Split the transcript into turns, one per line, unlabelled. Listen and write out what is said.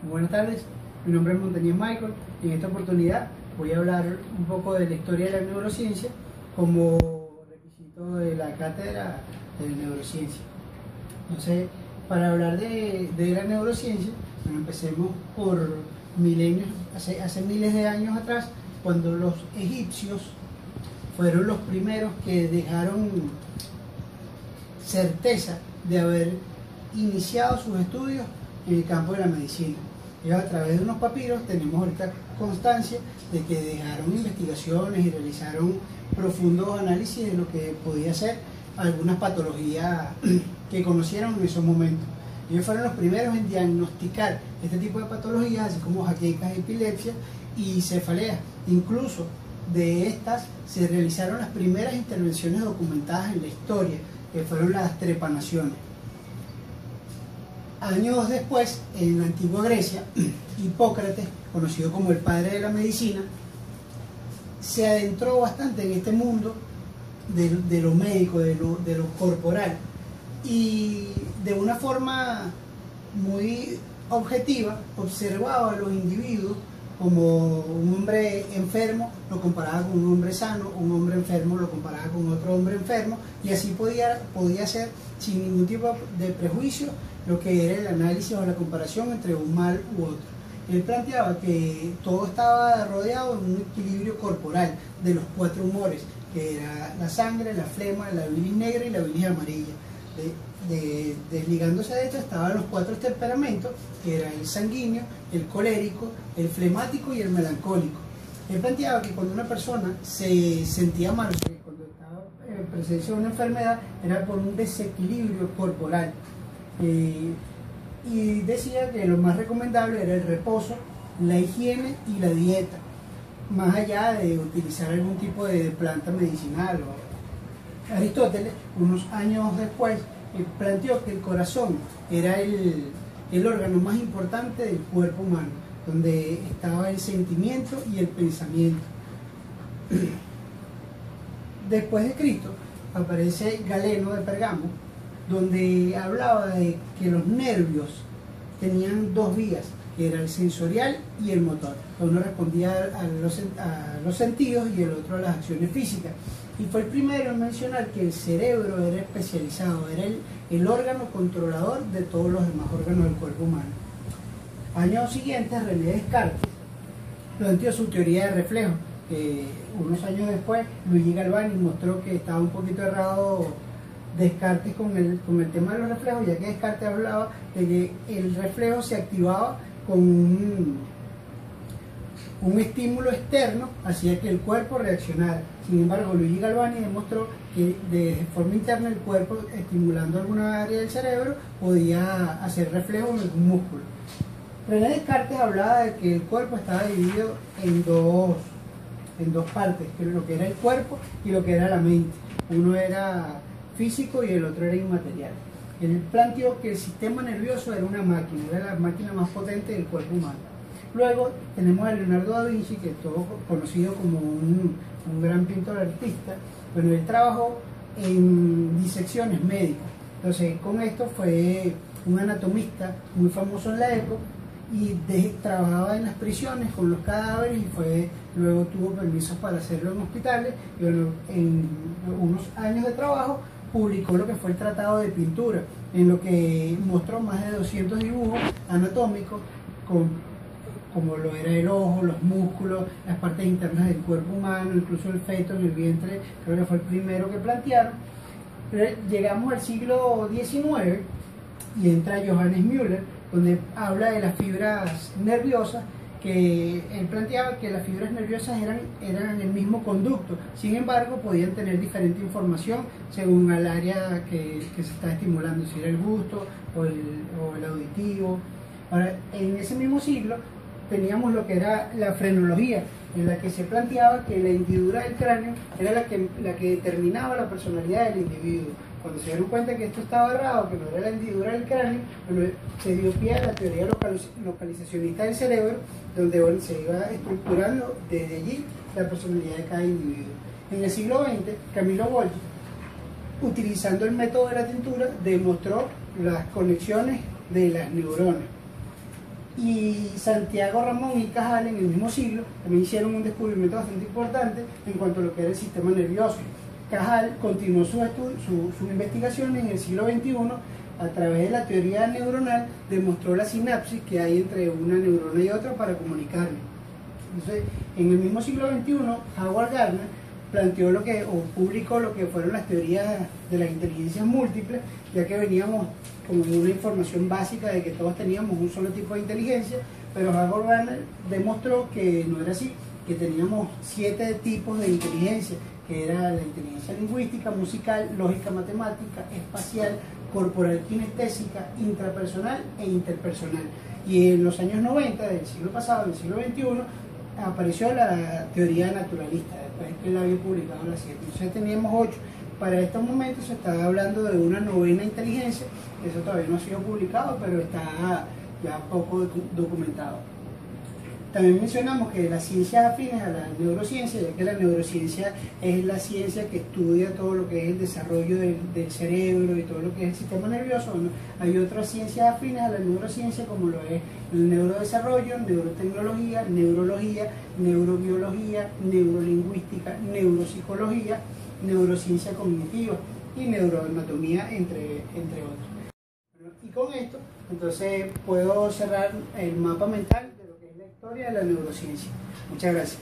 Buenas tardes, mi nombre es Montañez Michael y en esta oportunidad voy a hablar un poco de la historia de la neurociencia como requisito de la cátedra de neurociencia. Entonces, para hablar de la neurociencia, bueno, empecemos por milenios, hace miles de años atrás, cuando los egipcios fueron los primeros que dejaron certeza de haber iniciado sus estudios en el campo de la medicina. Ellos, a través de unos papiros, tenemos ahorita constancia de que dejaron investigaciones y realizaron profundos análisis de lo que podía ser algunas patologías que conocieron en esos momentos. Ellos fueron los primeros en diagnosticar este tipo de patologías, así como jaquecas, epilepsia y cefaleas. Incluso de estas se realizaron las primeras intervenciones documentadas en la historia, que fueron las trepanaciones. Años después, en la antigua Grecia, Hipócrates, conocido como el padre de la medicina, se adentró bastante en este mundo de lo médico, de lo corporal, y de una forma muy objetiva observaba a los individuos como un hombre enfermo lo comparaba con un hombre sano, un hombre enfermo lo comparaba con otro hombre enfermo, y así podía hacer sin ningún tipo de prejuicio lo que era el análisis o la comparación entre un mal u otro. Él planteaba que todo estaba rodeado de un equilibrio corporal de los 4 humores, que era la sangre, la flema, la bilis negra y la bilis amarilla. Desligándose de esto estaban los 4 temperamentos, que era el sanguíneo, el colérico, el flemático y el melancólico. Él planteaba que cuando una persona se sentía mal, cuando estaba en presencia de una enfermedad, era por un desequilibrio corporal. Y decía que lo más recomendable era el reposo, la higiene y la dieta, más allá de utilizar algún tipo de planta medicinal. Aristóteles, unos años después, planteó que el corazón era el órgano más importante del cuerpo humano, donde estaba el sentimiento y el pensamiento. Después de Cristo aparece Galeno de Pergamo, donde hablaba de que los nervios tenían 2 vías, que era el sensorial y el motor. Uno respondía a los sentidos y el otro a las acciones físicas. Y fue el primero en mencionar que el cerebro era especializado, era el órgano controlador de todos los demás órganos del cuerpo humano. Años siguientes, René Descartes planteó su teoría de reflejo, que unos años después Luigi Galvani mostró que estaba un poquito errado Descartes con el tema de los reflejos, ya que Descartes hablaba de que el reflejo se activaba con un estímulo externo, hacía que el cuerpo reaccionara. Sin embargo, Luigi Galvani demostró que de forma interna el cuerpo, estimulando alguna área del cerebro, podía hacer reflejo en algún músculo. René Descartes hablaba de que el cuerpo estaba dividido en dos partes, que lo que era el cuerpo y lo que era la mente. Uno era físico y el otro era inmaterial. Él planteó que el sistema nervioso era una máquina, era la máquina más potente del cuerpo humano. Luego tenemos a Leonardo da Vinci, que es todo conocido como un gran pintor artista. Bueno, él trabajó en disecciones médicas. Entonces, con esto fue un anatomista muy famoso en la época y trabajaba en las prisiones con los cadáveres y luego tuvo permisos para hacerlo en hospitales. Y bueno, en unos años de trabajo publicó lo que fue el Tratado de Pintura, en lo que mostró más de 200 dibujos anatómicos como lo era el ojo, los músculos, las partes internas del cuerpo humano, incluso el feto en el vientre. Creo que fue el primero que plantearon. Pero llegamos al siglo XIX y entra Johannes Müller, donde habla de las fibras nerviosas, que él planteaba que las fibras nerviosas eran el mismo conducto, sin embargo podían tener diferente información según el área que se está estimulando, si era el gusto o el auditivo. Ahora, en ese mismo siglo teníamos lo que era la frenología, en la que se planteaba que la hendidura del cráneo era la que determinaba la personalidad del individuo. Cuando se dieron cuenta que esto estaba errado, que no era la hendidura del cráneo, bueno, se dio pie a la teoría localizacionista del cerebro, donde se iba estructurando desde allí la personalidad de cada individuo. En el siglo XX, Camillo Golgi, utilizando el método de la tintura, demostró las conexiones de las neuronas. y Santiago Ramón y Cajal en el mismo siglo también hicieron un descubrimiento bastante importante en cuanto a lo que era el sistema nervioso. Cajal continuó su investigación en el siglo XXI a través de la teoría neuronal, demostró la sinapsis que hay entre una neurona y otra para comunicarnos. Entonces, en el mismo siglo XXI, Howard Gardner planteó o publicó lo que fueron las teorías de las inteligencias múltiples, ya que veníamos como en una información básica de que todos teníamos un solo tipo de inteligencia, pero Howard Gardner demostró que no era así, que teníamos 7 tipos de inteligencia, que era la inteligencia lingüística, musical, lógica matemática, espacial, corporal kinestésica, intrapersonal e interpersonal. Y en los años 90 del siglo pasado, del siglo XXI, apareció la teoría naturalista, después que él había publicado las 7. Entonces teníamos 8. Para estos momentos se está hablando de una 9ª inteligencia, eso todavía no ha sido publicado, pero está ya poco documentado. También mencionamos que las ciencias afines a la neurociencia, ya que la neurociencia es la ciencia que estudia todo lo que es el desarrollo del cerebro y todo lo que es el sistema nervioso, ¿no? Hay otras ciencias afines a la neurociencia como lo es el neurodesarrollo, neurotecnología, neurología, neurobiología, neurolingüística, neuropsicología, neurociencia cognitiva y neuroanatomía, entre otros. Y con esto, entonces puedo cerrar el mapa mental de lo que es la historia de la neurociencia. Muchas gracias.